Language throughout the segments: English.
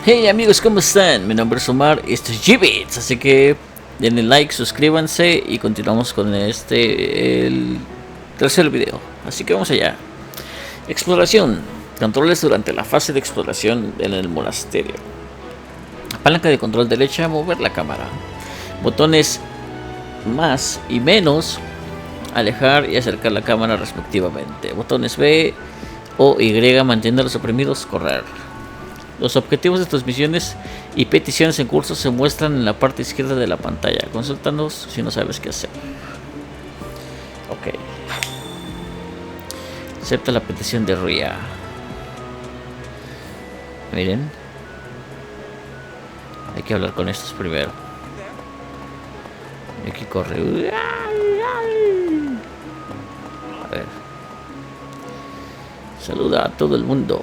Hey amigos, ¿cómo están? Mi nombre es Omar, esto es Gbits, así que denle like, suscríbanse y continuamos con el tercer video. Así que vamos allá. Exploración. Controles durante la fase de exploración en el monasterio. Palanca de control derecha, mover la cámara. Botones más y menos, alejar y acercar la cámara respectivamente. Botones B o Y, mantenerlos oprimidos, correr. Los objetivos de tus misiones y peticiones en curso se muestran en la parte izquierda de la pantalla. Consúltanos si no sabes qué hacer. Ok. Acepta la petición de Ria. Miren. Hay que hablar con estos primero. Y aquí corre. A ver. Saluda a todo el mundo.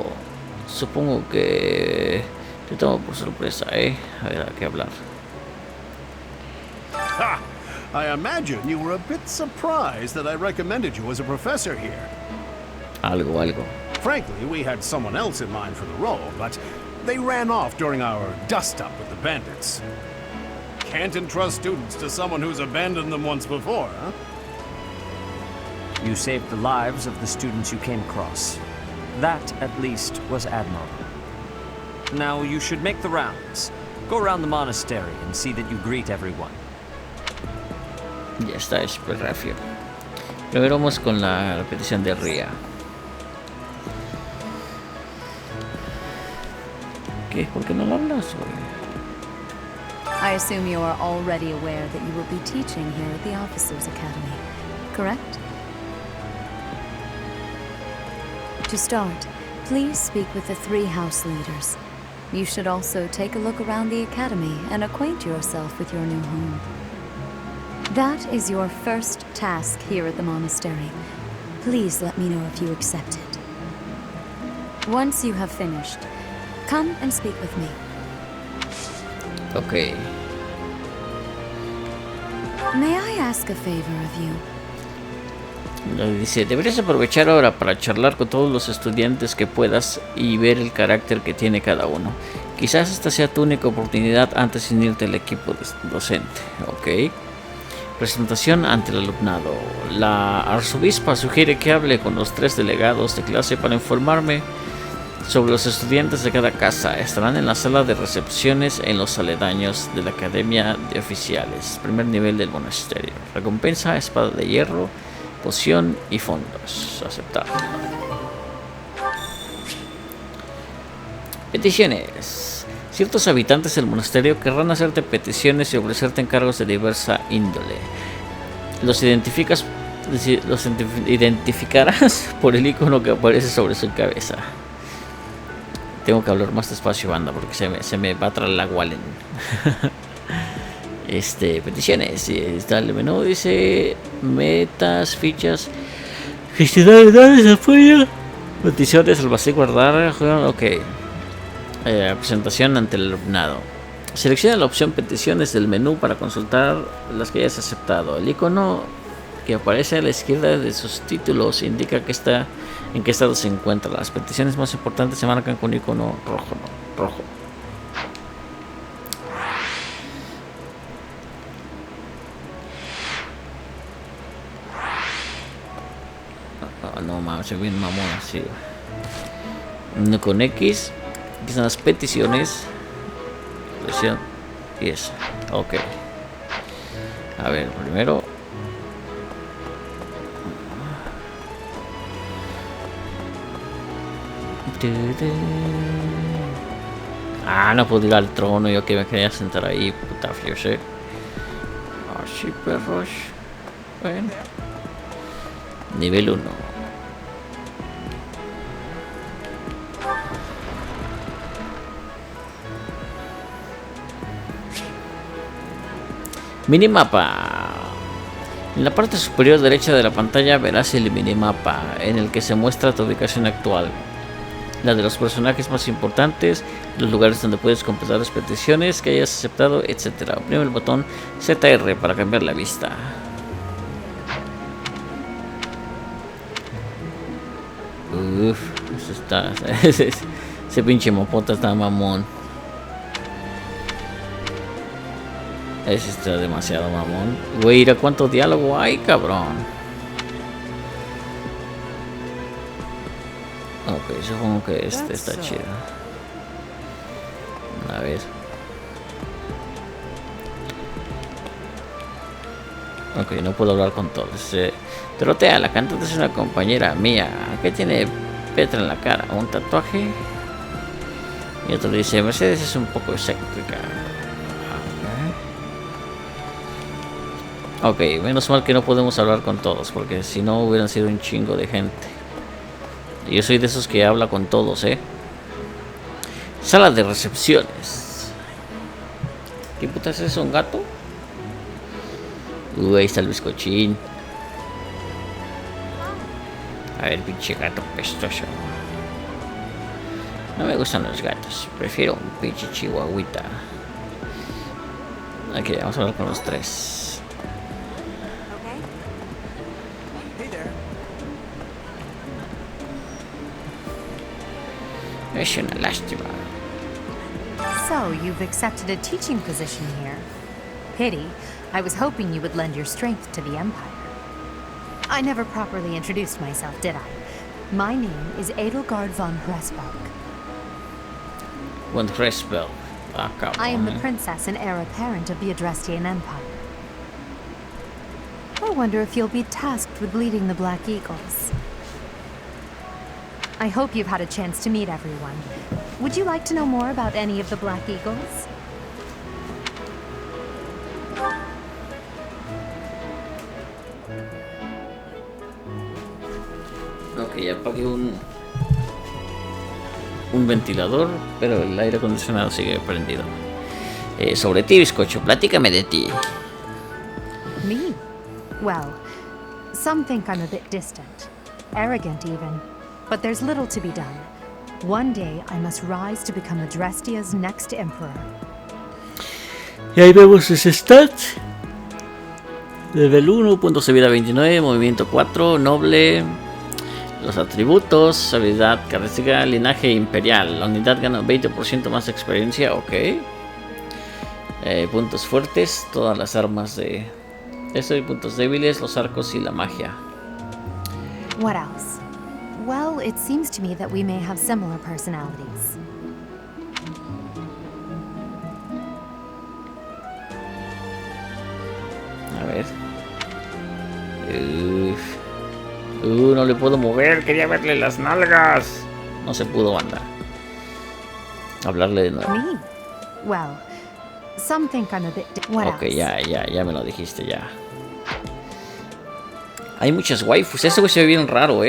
Supongo que te tomo por sorpresa, ¿eh? A ver, hay que hablar. Ha! I imagine you were a bit surprised that I recommended you as a professor here. Algo. Frankly, we had someone else in mind for the role, but they ran off during our dust-up with the bandits. Can't entrust students to someone who's abandoned them once before, huh? You saved the lives of the students you came across. That, at least, was admirable. Now you should make the rounds. Go around the monastery and see that you greet everyone. Ya está, es perfecto. Primero vamos con la petición de Ria. ¿Qué? ¿Por qué no lo hablas, güey? I assume you are already aware that you will be teaching here at the Officers' Academy, correct? To start, please speak with the 3 house leaders. You should also take a look around the academy and acquaint yourself with your new home. That is your first task here at the monastery. Please let me know if you accept it. Once you have finished, come and speak with me. Ok. May I ask a favor of you? Dice, deberías aprovechar ahora para charlar con todos los estudiantes que puedas y ver el carácter que tiene cada uno. Quizás esta sea tu única oportunidad antes de unirte al equipo docente. Ok. Presentación ante el alumnado. La arzobispa sugiere que hable con los 3 delegados de clase para informarme sobre los estudiantes de cada casa. Estarán en la sala de recepciones en los aledaños de la Academia de Oficiales. Primer nivel del monasterio. Recompensa, espada de hierro, poción y fondos. Aceptar. Peticiones. Ciertos habitantes del monasterio querrán hacerte peticiones y ofrecerte encargos de diversa índole. Los identificarás por el icono que aparece sobre su cabeza. Tengo que hablar más despacio, banda, porque se me va a traer la Wallen. Peticiones. Está el menú, dice metas, fichas, gestionar, apoya, peticiones, almacén, guardar. Ok. Presentación ante el alumnado. Selecciona la opción peticiones del menú para consultar las que hayas aceptado. El icono que aparece a la izquierda de sus títulos indica en qué estado se encuentra. Las peticiones más importantes se marcan con icono rojo. No mames, se ve bien mamón así. Uno con X, aquí están las peticiones. Selección y esa. Ok. A ver, primero. No puedo ir al trono. Yo que me quería sentar ahí, puta fioche. Así, perros. Bueno. Nivel 1. Minimapa. En la parte superior derecha de la pantalla verás el minimapa en el que se muestra tu ubicación actual, la de los personajes más importantes, los lugares donde puedes completar las peticiones que hayas aceptado, etc. Oprime el botón ZR para cambiar la vista. Uf, eso está. Ese pinche mopota está mamón. Ese está demasiado mamón. Güey, ¿a cuánto diálogo hay, cabrón? Ok, supongo que este está chido. A ver. Ok, no puedo hablar con todos. Dorotea, la cantante es una compañera mía. ¿Qué tiene Petra en la cara? ¿Un tatuaje? Y otro dice, Mercedes es un poco excéntrica. Ok, menos mal que no podemos hablar con todos, porque si no hubieran sido un chingo de gente. Y yo soy de esos que habla con todos, Sala de recepciones. ¿Qué putas es un gato? Ahí está el bizcochín. A ver, pinche gato pestoso. No me gustan los gatos. Prefiero un pinche chihuahuita. Ok, vamos a hablar con los tres. Es una lástima. So, you've accepted a teaching position here. Pity. I was hoping you would lend your strength to the Empire. I never properly introduced myself, did I? My name is Edelgard von Hresberg. Von Hresberg. I am the princess and heir apparent of the Adrestian Empire. I wonder if you'll be tasked with leading the Black Eagles. I hope you've had a chance to meet everyone. Would you like to know more about any of the Black Eagles? Ok, apagué un ventilador, pero el aire acondicionado sigue prendido. Sobre ti, bizcocho, platícame de ti. Me? Well, some think I'm a bit distant, arrogant even, but there's little to be done. One day I must rise to become Adrestia's next emperor. Y ahí vemos sus stats. Level 1, puntos de vida 29, movimiento 4, noble. Los atributos, habilidad, característica, linaje imperial. La unidad gana 20% más experiencia, ok. Puntos fuertes, todas las armas de... Esto y puntos débiles, los arcos y la magia. What else? Well, it seems to me that we may have similar personalities. A ver. No le puedo mover, quería verle las nalgas. No se pudo, banda. Hablarle de nuevo. Me? Well, some think I'm a bit... What Ok, else? ya me lo dijiste, ya. Hay muchas waifus, ese güey se ve bien raro,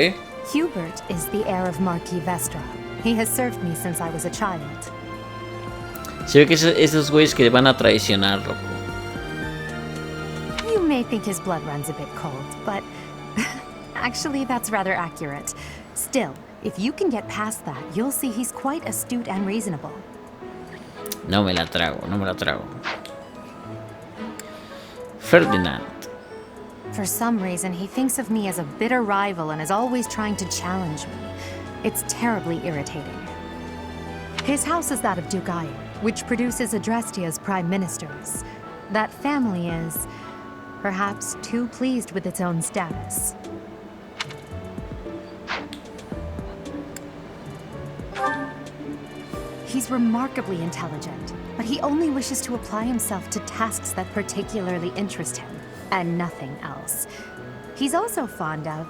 Hubert is the heir of Marquis Vestra. He has served me since I was a child. Se ve que esos güeyes que van a traicionar, loco. You may think his blood runs a bit cold, but actually that's rather accurate. Still, if you can get past that, you'll see he's quite astute and reasonable. No me la trago, no me la trago. Ferdinand. For some reason, he thinks of me as a bitter rival and is always trying to challenge me. It's terribly irritating. His house is that of Duke Iron, which produces Adrestia's prime ministers. That family is, perhaps, too pleased with its own status. He's remarkably intelligent, but he only wishes to apply himself to tasks that particularly interest him, and nothing else. He's also fond of,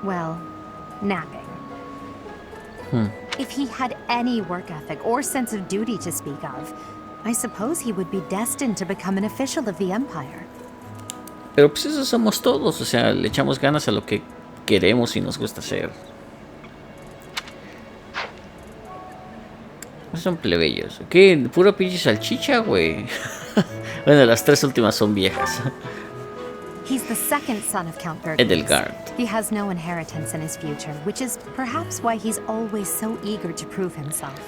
well, napping. If he had any work ethic or sense of duty to speak of, I suppose he would be destined to become an official of the Empire. Pero pues eso somos todos, o sea, le echamos ganas a lo que queremos y nos gusta hacer. No son plebeyos. ¿Qué? Puro pinche salchicha, güey. Bueno, las tres últimas son viejas. He's the second son of Count Bergman. Edelgard. He has no inheritance in his future, which is perhaps why he's always so eager to prove himself.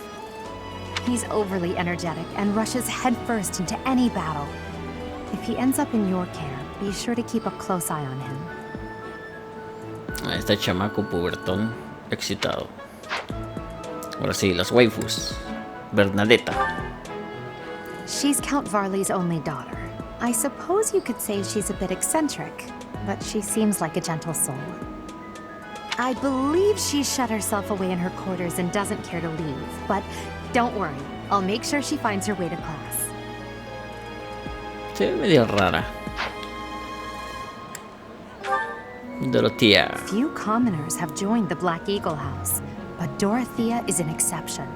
He's overly energetic and rushes headfirst into any battle. If he ends up in your care, be sure to keep a close eye on him. Ahí está el chamaco pubertón excitado. Ahora sí, las waifus. Bernadetta. She's Count Varley's only daughter. I suppose you could say she's a bit eccentric, but she seems like a gentle soul. I believe she shut herself away in her quarters and doesn't care to leave, but don't worry, I'll make sure she finds her way to class. Se ve medio rara. Dorothea. Few commoners have joined the Black Eagle House, but Dorothea is an exception.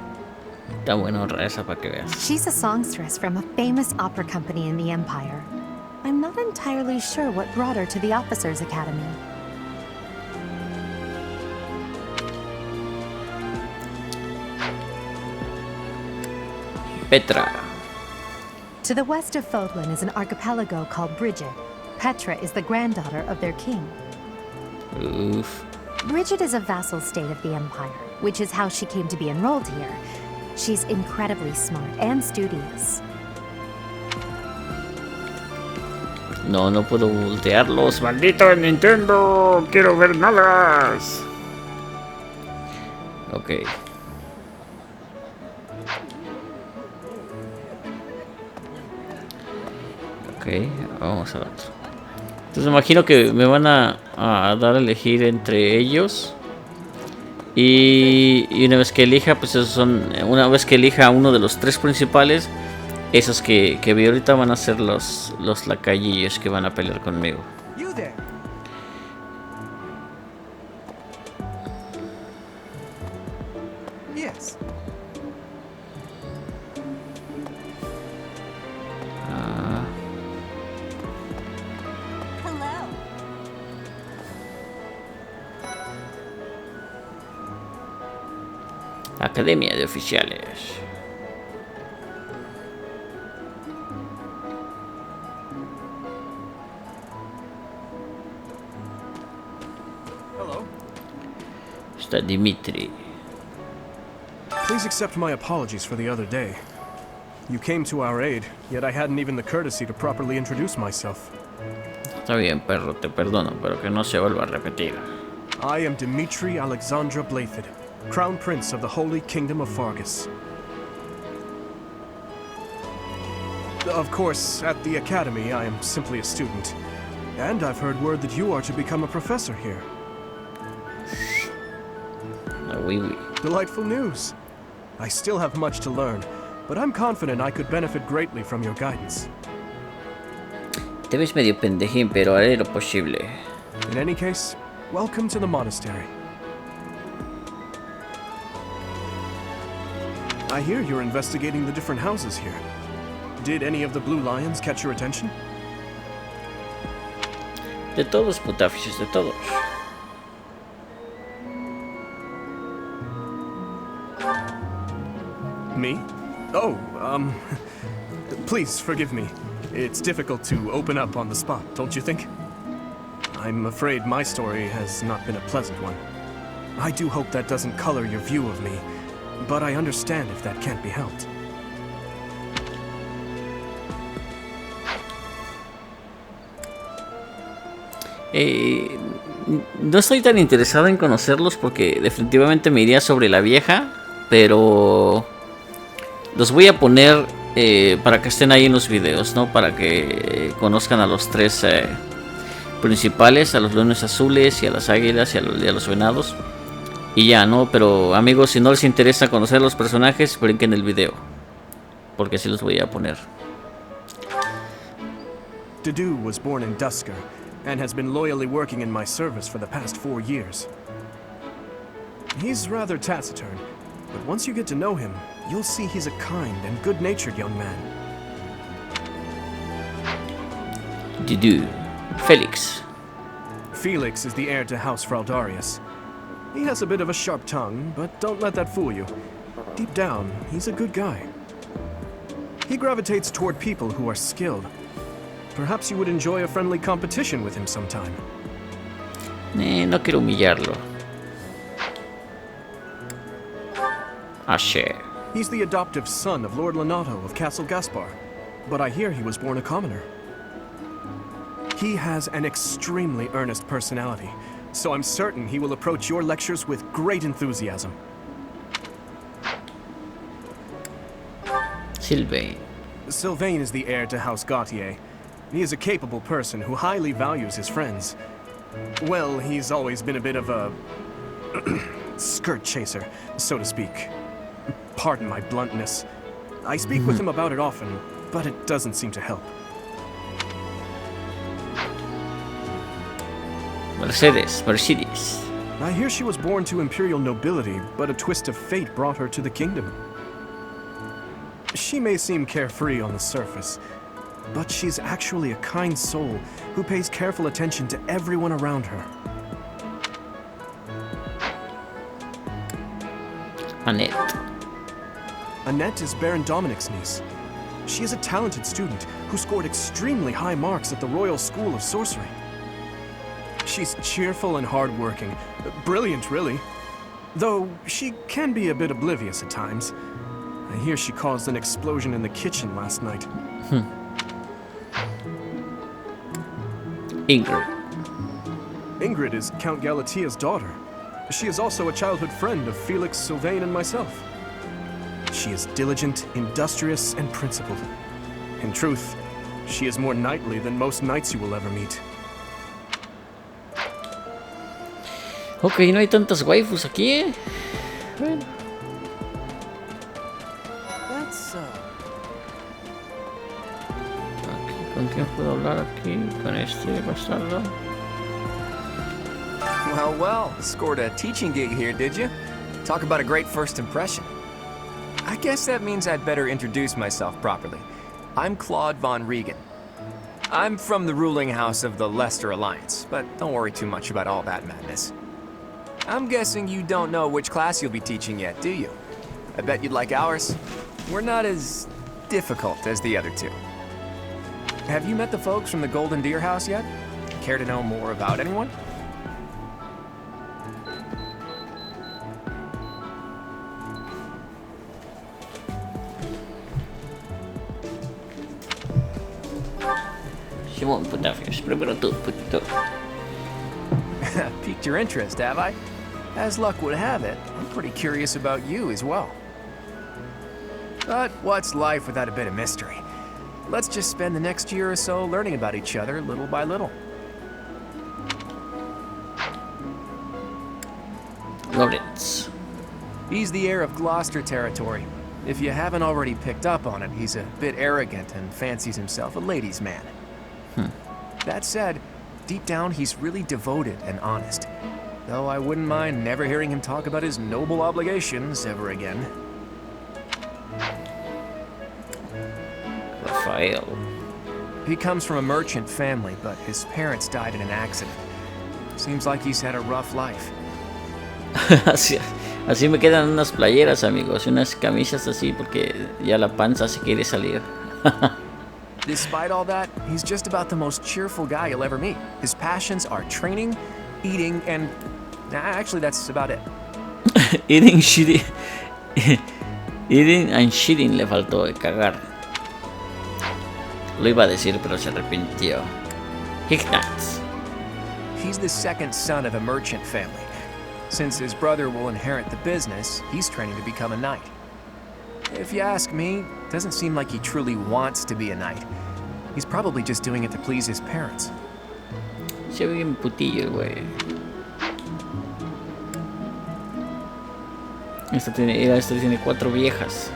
Está bueno esa para que veas. She's a songstress from a famous opera company in the Empire. I'm not entirely sure what brought her to the Officers' Academy. Petra. To the west of Fodlan is an archipelago called Bridget. Petra is the granddaughter of their king. Oof. Bridget is a vassal state of the Empire, which is how she came to be enrolled here. She's incredibly smart and studious. No, no puedo voltearlos. ¡Maldito Nintendo! ¡Quiero ver nalgas! Ok. Ok, vamos a ver. Entonces me imagino que me van a dar a elegir entre ellos. Y una vez que elija, pues esos son. Una vez que elija a uno de los tres principales, esos que vi ahorita van a ser los lacayillos que van a pelear conmigo. Academia de Oficiales. Hello. Está Dimitri. Please accept my apologies for the other day. You came to our aid, yet I hadn't even the courtesy to properly introduce myself. Está bien, perro, te perdono, pero que no se vuelva a repetir. I am Dimitri Alexandra Blathid, Crown Prince of the Holy Kingdom of Fargus. Of course, at the Academy, I am simply a student. And I've heard word that you are to become a professor here. Oui, oui. Delightful news. I still have much to learn, but I'm confident I could benefit greatly from your guidance. Te ves medio pendejín, pero haré lo posible. In any case, welcome to the monastery. I hear you're investigating the different houses here. Did any of the Blue Lions catch your attention? De todos, putafiches, de todos. Me? Oh, please forgive me. It's difficult to open up on the spot, don't you think? I'm afraid my story has not been a pleasant one. I do hope that doesn't color your view of me, but I understand if that can't be helped. No estoy tan interesado en conocerlos porque definitivamente me iría sobre la vieja, pero los voy a poner para que estén ahí en los videos, ¿no? Para que conozcan a los tres principales, a los leones azules y a las águilas y a los venados. Y ya, ¿no? Pero amigos, si no les interesa conocer los personajes, brinquen el video, porque así los voy a poner. Dedu was born in Dusker and has been loyally working in my service for the past 4 years. He's rather taciturn, but once you get to know him, you'll see he's a kind and good-natured young man. Dedu. Felix. Felix is the heir to House Fraldarius. He has a bit of a sharp tongue, but don't let that fool you. Deep down, he's a good guy. He gravitates toward people who are skilled. Perhaps you would enjoy a friendly competition with him sometime. No quiero humillarlo. Ashe. He's the adoptive son of Lord Lenato of Castle Gaspar, but I hear he was born a commoner. He has an extremely earnest personality, so I'm certain he will approach your lectures with great enthusiasm. Sylvain. Sylvain is the heir to House Gautier. He is a capable person who highly values his friends. Well, he's always been a bit of a skirt chaser, so to speak. Pardon my bluntness. I speak with him about it often, but it doesn't seem to help. Mercedes. I hear she was born to imperial nobility, but a twist of fate brought her to the kingdom. She may seem carefree on the surface, but she's actually a kind soul who pays careful attention to everyone around her. Annette. Annette is Baron Dominic's niece. She is a talented student who scored extremely high marks at the Royal School of Sorcery. She's cheerful and hardworking. Brilliant, really. Though she can be a bit oblivious at times. I hear she caused an explosion in the kitchen last night. Ingrid. Ingrid is Count Galatia's daughter. She is also a childhood friend of Felix, Sylvain, and myself. She is diligent, industrious, and principled. In truth, she is more knightly than most knights you will ever meet. Ok, no hay tantas waifus aquí, ¿eh? Bueno. Aquí, ¿con quién puedo hablar aquí? Con este bastardo. Well, well, scored a teaching gig here, did you? Talk about a great first impression. I guess that means I'd better introduce myself properly. I'm Claude von Regan. I'm from the ruling house of the Leicester Alliance, but don't worry too much about all that madness. I'm guessing you don't know which class you'll be teaching yet, do you? I bet you'd like ours. We're not as difficult as the other two. Have you met the folks from the Golden Deer House yet? Care to know more about anyone? Simón, putafios. Primero tú, putito. Piqued your interest, have I? As luck would have it, I'm pretty curious about you as well. But what's life without a bit of mystery? Let's just spend the next year or so learning about each other little by little. Lawrence. He's the heir of Gloucester territory. If you haven't already picked up on it, he's a bit arrogant and fancies himself a ladies' man. That said, deep down he's really devoted and honest. Though I wouldn't mind never hearing him talk about his noble obligations ever again. Rafael. He comes from a merchant family, but his parents died in an accident. Seems like he's had a rough life. Así me quedan unas playeras, amigos, unas camisas así porque ya la panza se quiere salir. Despite all that, he's just about the most cheerful guy you'll ever meet. His passions are training, eating, and actually that's about it. Eating, shitting. Eating and shitting le faltó de cagar. Lo iba a decir, pero se arrepintió. Ignatz. He's the second son of a merchant family. Since his brother will inherit the business, he's training to become a knight. If you ask me, it doesn't seem like he truly wants to be a knight. He's probably just doing it to please his parents. Se ve bien putillo, güey. Esta tiene 4 viejas.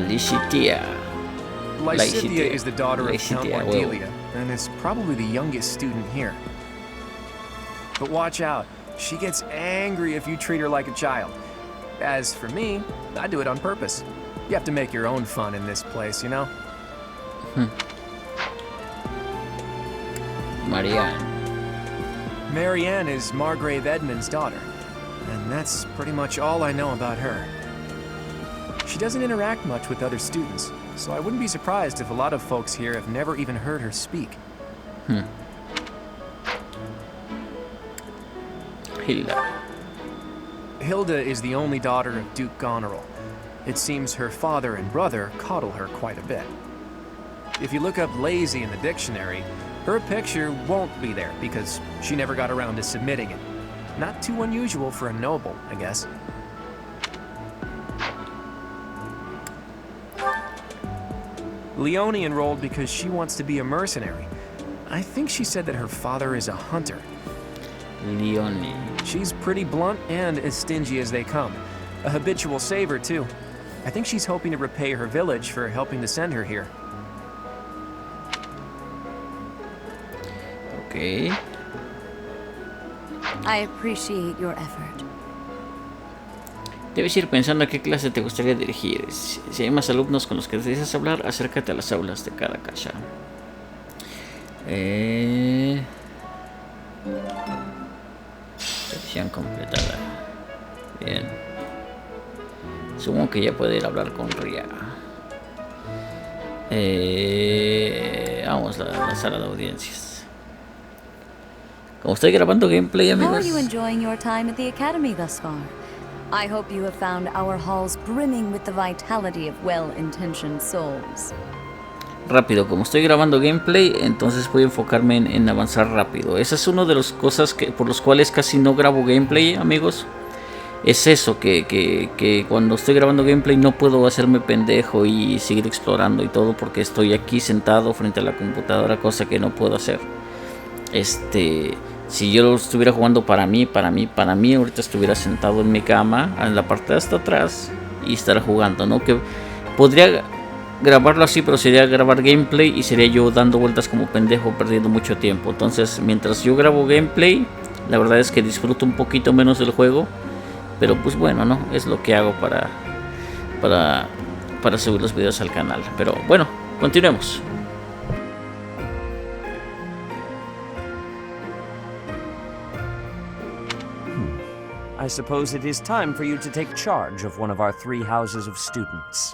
Licitia. Lysithea is the daughter of Count Lysithea, Cordelia, and is probably the youngest student here. But watch out, she gets angry if you treat her like a child. As for me, I do it on purpose. You have to make your own fun in this place, you know? Marianne. Marianne is Margrave Edmund's daughter, and that's pretty much all I know about her. She doesn't interact much with other students, so I wouldn't be surprised if a lot of folks here have never even heard her speak. Hilda. Hilda is the only daughter of Duke Goneril. It seems her father and brother coddle her quite a bit. If you look up lazy in the dictionary, her picture won't be there because she never got around to submitting it. Not too unusual for a noble, I guess. Leonie enrolled because she wants to be a mercenary. I think she said that her father is a hunter. Leonie. She's pretty blunt and as stingy as they come. A habitual saver, too. I think she's hoping to repay her village for helping to send her here. Ok. I appreciate your effort. Debes ir pensando a qué clase te gustaría dirigir. Si hay más alumnos con los que deseas hablar, acércate a las aulas de cada casa. Petición completada. Bien. Supongo que ya puede ir a hablar con Ria. Vamos a la sala de audiencias. Como estoy grabando gameplay, How are amigos. you enjoying your time at the academy thus far? I hope you have found our halls brimming with the vitality of well-intentioned souls. Rápido, como estoy grabando gameplay, entonces voy a enfocarme en avanzar rápido. Esa es una de las cosas por los cuales casi no grabo gameplay, amigos. Es eso, que cuando estoy grabando gameplay no puedo hacerme pendejo y seguir explorando y todo porque estoy aquí sentado frente a la computadora, cosa que no puedo hacer. Si yo lo estuviera jugando para mí, ahorita estuviera sentado en mi cama, en la parte de hasta atrás, y estar jugando, ¿no? Que podría grabarlo así, pero sería grabar gameplay y sería yo dando vueltas como pendejo, perdiendo mucho tiempo. Entonces, mientras yo grabo gameplay, la verdad es que disfruto un poquito menos del juego, pero pues bueno, ¿no? Es lo que hago para subir los videos al canal. Pero bueno, continuemos. I suppose it is time for you to take charge of one of our 3 houses of students.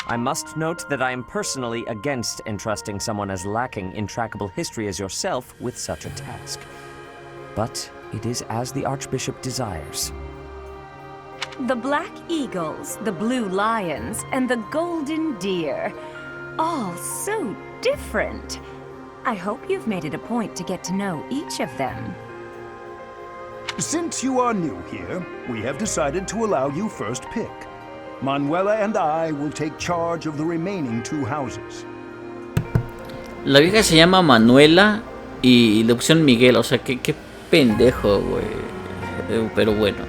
I must note that I am personally against entrusting someone as lacking in trackable history as yourself with such a task. But it is as the Archbishop desires. The black eagles, the blue lions, and the golden deer. All so different. I hope you've made it a point to get to know each of them. Since you are new here, we have decided to allow you first pick. Manuela and I will take charge of the remaining 2 houses. La vieja se llama Manuela y la opción Miguel, o sea, qué pendejo, güey. Pero bueno.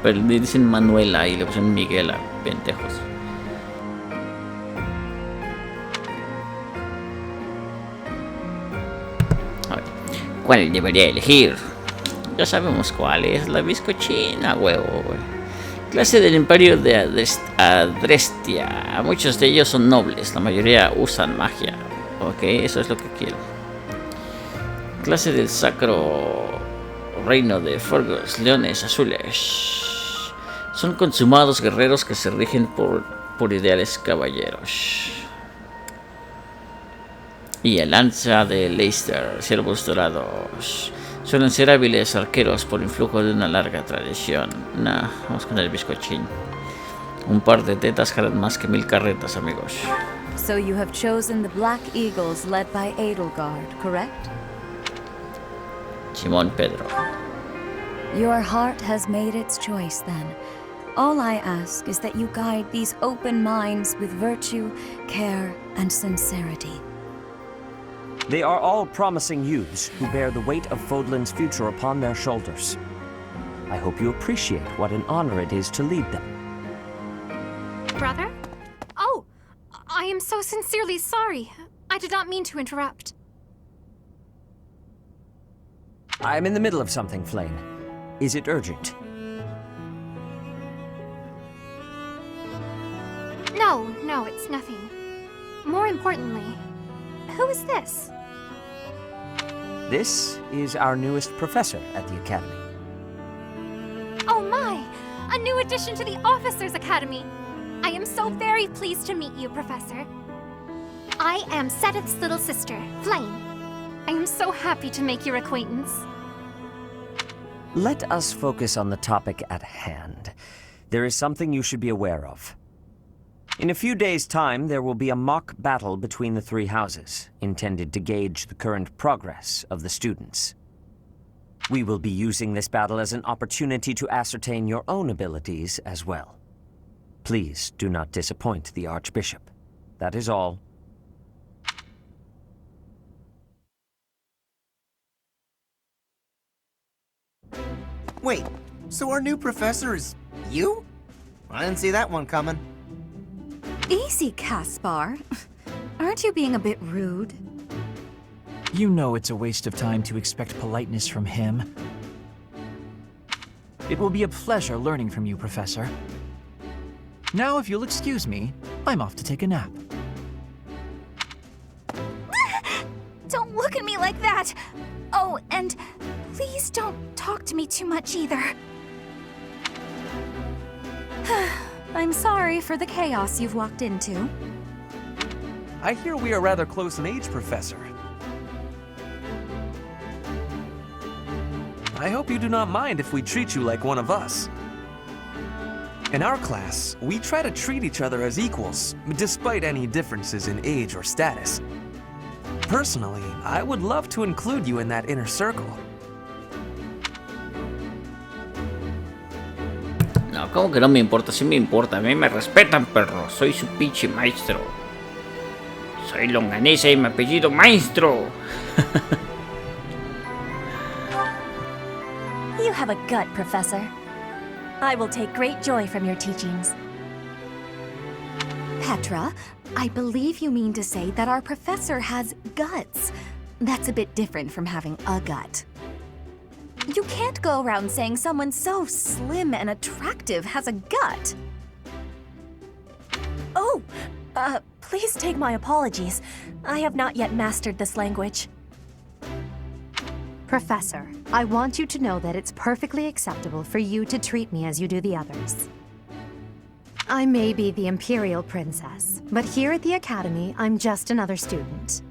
Pero le dicen Manuela y la opción Miguel a pendejos. A ver, ¿cuál debería elegir? Ya sabemos cuál es, la bizcochina, huevo, güey. Clase del imperio de Adrestia. Muchos de ellos son nobles, la mayoría usan magia. Ok, eso es lo que quiero. Clase del sacro reino de Forgos, leones azules. Son consumados guerreros que se rigen por ideales caballeros. Y el lanza de Leicester, ciervos dorados. Suelen ser hábiles arqueros por influjo de una larga tradición. Nah, vamos con el bizcochín. Un par de tetas jalan más que 1000 carretas, amigos. So you have chosen the Black Eagles led by Edelgard, correct? Simón Pedro. Your heart has made its choice then. All I ask is that you guide these open minds with virtue, care, and sincerity. They are all promising youths who bear the weight of Fodlan's future upon their shoulders. I hope you appreciate what an honor it is to lead them. Brother? Oh, I am so sincerely sorry. I did not mean to interrupt. I am in the middle of something, Flame. Is it urgent? No, it's nothing. More importantly, who is this? This is our newest professor at the Academy. Oh my! A new addition to the Officers' Academy! I am so very pleased to meet you, Professor. I am Sedith's little sister, Flame. I am so happy to make your acquaintance. Let us focus on the topic at hand. There is something you should be aware of. In a few days' time, there will be a mock battle between the 3 houses, intended to gauge the current progress of the students. We will be using this battle as an opportunity to ascertain your own abilities as well. Please do not disappoint the Archbishop. That is all. Wait, so our new professor is you? I didn't see that one coming. Easy, Caspar. Aren't you being a bit rude? You know it's a waste of time to expect politeness from him. It will be a pleasure learning from you, Professor. Now, if you'll excuse me, I'm off to take a nap. Don't look at me like that! Oh, and please don't talk to me too much either. I'm sorry for the chaos you've walked into. I hear we are rather close in age, Professor. I hope you do not mind if we treat you like one of us. In our class, we try to treat each other as equals, despite any differences in age or status. Personally, I would love to include you in that inner circle. No, ¿cómo que no me importa? Sí me importa. A mí me respetan, perro. Soy su pinche maestro. Soy longanesa y mi apellido maestro. You have a gut, Professor. I will take great joy from your teachings. Petra, I believe you mean to say that our professor has guts. That's a bit different from having a gut. You can't go around saying someone so slim and attractive has a gut. Oh, please take my apologies. I have not yet mastered this language. Professor, I want you to know that it's perfectly acceptable for you to treat me as you do the others. I may be the Imperial Princess, but here at the Academy, I'm just another student.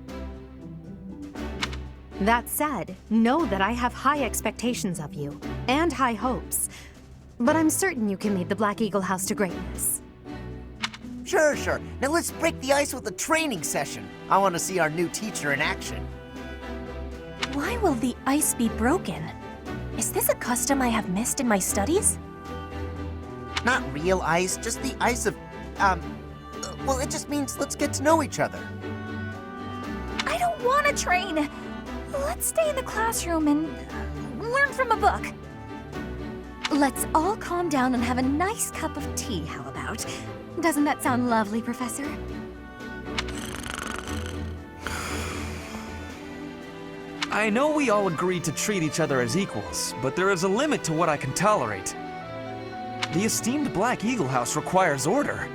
That said, know that I have high expectations of you, and high hopes. But I'm certain you can lead the Black Eagle House to greatness. Sure. Now let's break the ice with a training session. I want to see our new teacher in action. Why will the ice be broken? Is this a custom I have missed in my studies? Not real ice, just the ice of, well, it just means let's get to know each other. I don't want to train. Let's stay in the classroom and learn from a book. Let's all calm down and have a nice cup of tea, how about? Doesn't that sound lovely, Professor? I know we all agreed to treat each other as equals, but there is a limit to what I can tolerate. The esteemed Black Eagle House requires order.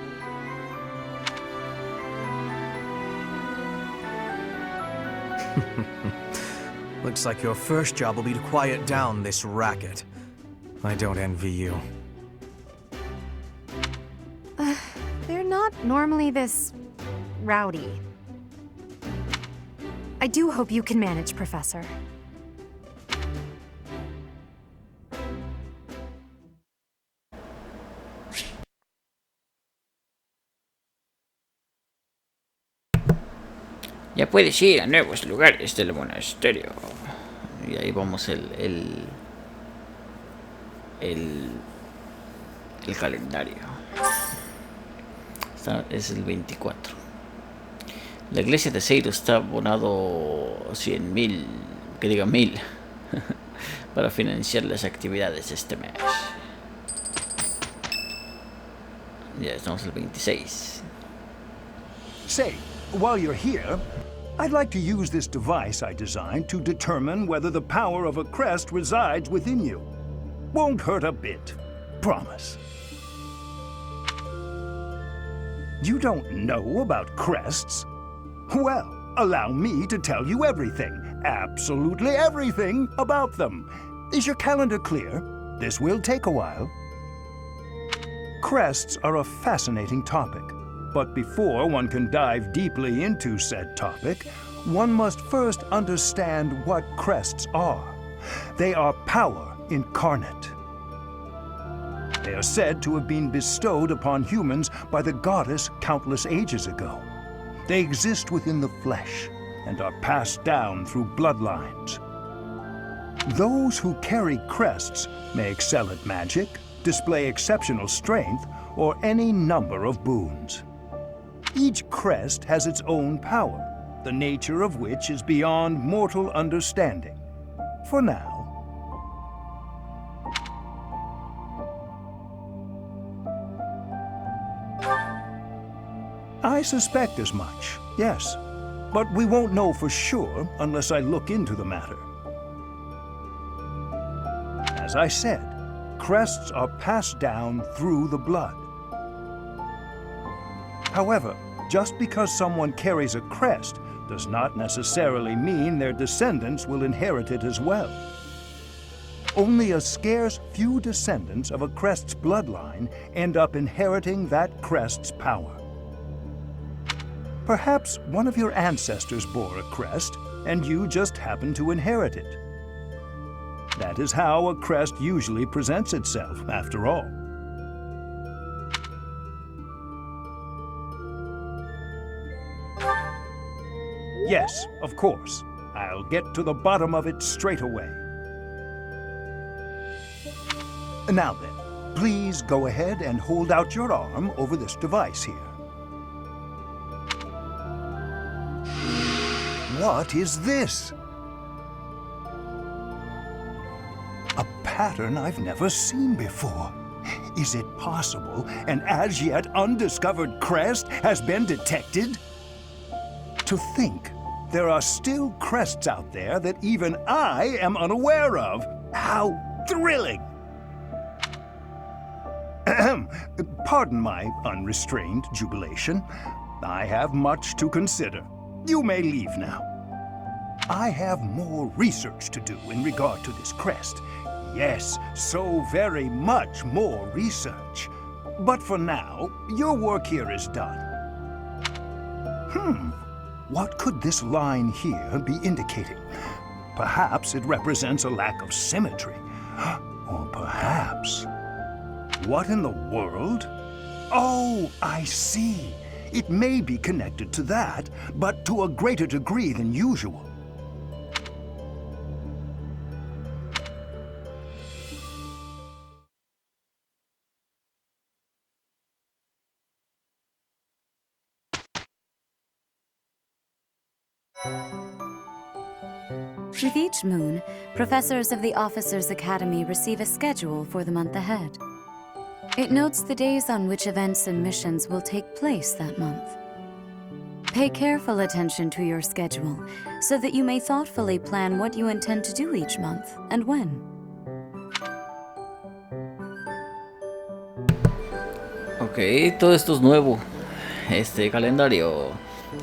Looks like your first job will be to quiet down this racket. I don't envy you. They're not normally this rowdy. I do hope you can manage, Professor. Ya puedes ir a nuevos lugares del monasterio. Y ahí vamos el calendario. Es el 24. La iglesia de Seiro está abonado 100.000, que diga 1.000, para financiar las actividades de este mes. Ya estamos el 26. Say, while you're here, I'd like to use this device I designed to determine whether the power of a crest resides within you. Won't hurt a bit. Promise. You don't know about crests? Well, allow me to tell you everything, absolutely everything about them. Is your calendar clear? This will take a while. Crests are a fascinating topic, but before one can dive deeply into said topic, one must first understand what crests are. They are power incarnate. They are said to have been bestowed upon humans by the goddess countless ages ago. They exist within the flesh and are passed down through bloodlines. Those who carry crests may excel at magic, display exceptional strength, or any number of boons. Each crest has its own power, the nature of which is beyond mortal understanding. For now. I suspect as much, yes. But we won't know for sure unless I look into the matter. As I said, crests are passed down through the blood. However, just because someone carries a crest does not necessarily mean their descendants will inherit it as well. Only a scarce few descendants of a crest's bloodline end up inheriting that crest's power. Perhaps one of your ancestors bore a crest, and you just happen to inherit it. That is how a crest usually presents itself, after all. Yes, of course. I'll get to the bottom of it straight away. Now then, please go ahead and hold out your arm over this device here. What is this? A pattern I've never seen before. Is it possible an as yet undiscovered crest has been detected? To think there are still crests out there that even I am unaware of. How thrilling! Pardon my unrestrained jubilation. I have much to consider. You may leave now. I have more research to do in regard to this crest. Yes, so very much more research. But for now, your work here is done. What could this line here be indicating? Perhaps it represents a lack of symmetry. Or perhaps... What in the world? Oh, I see. It may be connected to that, but to a greater degree than usual. With each moon, professors of the Officers' Academy receive a schedule for the month ahead. It notes the days on which events and missions will take place that month. Pay careful attention to your schedule, so that you may thoughtfully plan what you intend to do each month and when. Ok, todo esto es nuevo. Este calendario.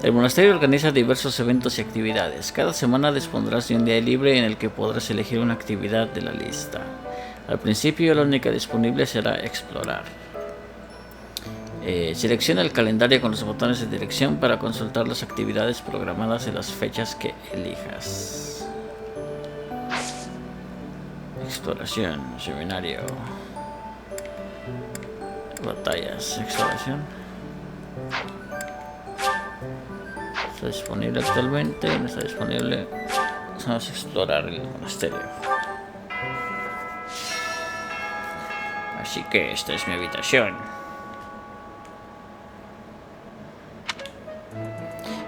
El monasterio organiza diversos eventos y actividades. Cada semana dispondrás de un día libre en el que podrás elegir una actividad de la lista. Al principio la única disponible será explorar. Selecciona el calendario con los botones de dirección para consultar las actividades programadas y las fechas que elijas. Exploración, seminario, batallas, exploración. Está disponible actualmente, no está disponible. Vamos a explorar el monasterio. Así que esta es mi habitación.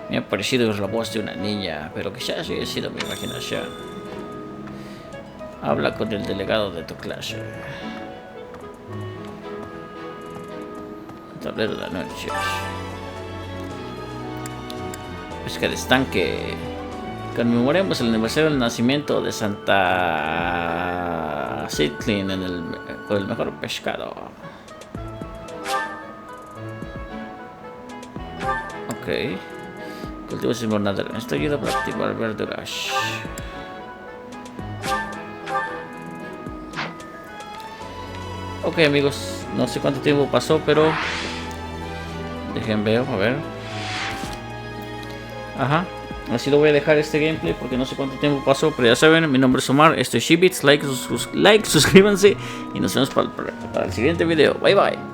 Me ha parecido la voz de una niña, pero quizás haya sido mi imaginación. Habla con el delegado de tu clase. Tablero de anuncios. Pesca de estanque. Conmemoremos el aniversario del nacimiento de Santa Sitlin con el mejor pescado. Ok. Cultivos invernaderos. Esto ayuda para activar verduras. Ok, amigos. No sé cuánto tiempo pasó, pero... Dejen ver, a ver. Ajá. Así lo voy a dejar este gameplay porque no sé cuánto tiempo pasó, pero ya saben, mi nombre es Omar, esto es Gbits, like, suscríbanse y nos vemos para el siguiente video. Bye bye.